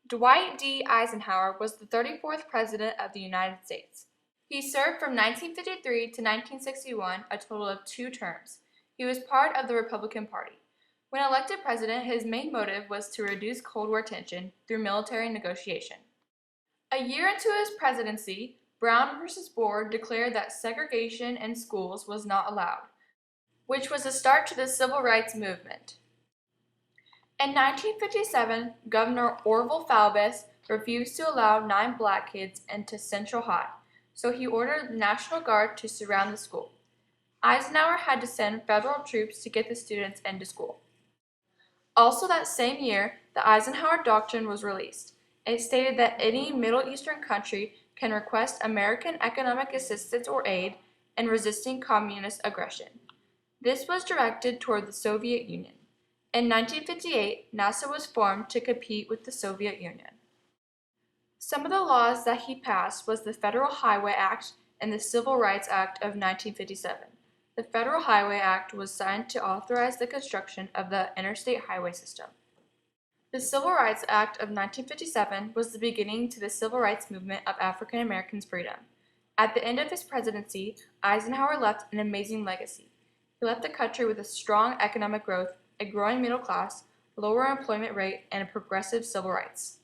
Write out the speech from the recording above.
Dwight D. Eisenhower was the 34th President of the United States. He served from 1953 to 1961, a total of 2 terms. He was part of the Republican Party. When elected president, his main motive was to reduce Cold War tension through military negotiation. A year into his presidency, Brown v. Board declared that segregation in schools was not allowed, which was a start to the civil rights movement. In 1957, Governor Orville Faubus refused to allow 9 black kids into Central High, so he ordered the National Guard to surround the school. Eisenhower had to send federal troops to get the students into school. Also that same year, the Eisenhower Doctrine was released. It stated that any Middle Eastern country can request American economic assistance or aid in resisting communist aggression. This was directed toward the Soviet Union. In 1958, NASA was formed to compete with the Soviet Union. Some of the laws that he passed was the Federal Highway Act and the Civil Rights Act of 1957. The Federal Highway Act was signed to authorize the construction of the interstate highway system. The Civil Rights Act of 1957 was the beginning to the civil rights movement of African Americans' freedom. At the end of his presidency, Eisenhower left an amazing legacy. He left the country with a strong economic growth, a growing middle class, lower employment rate, and progressive civil rights.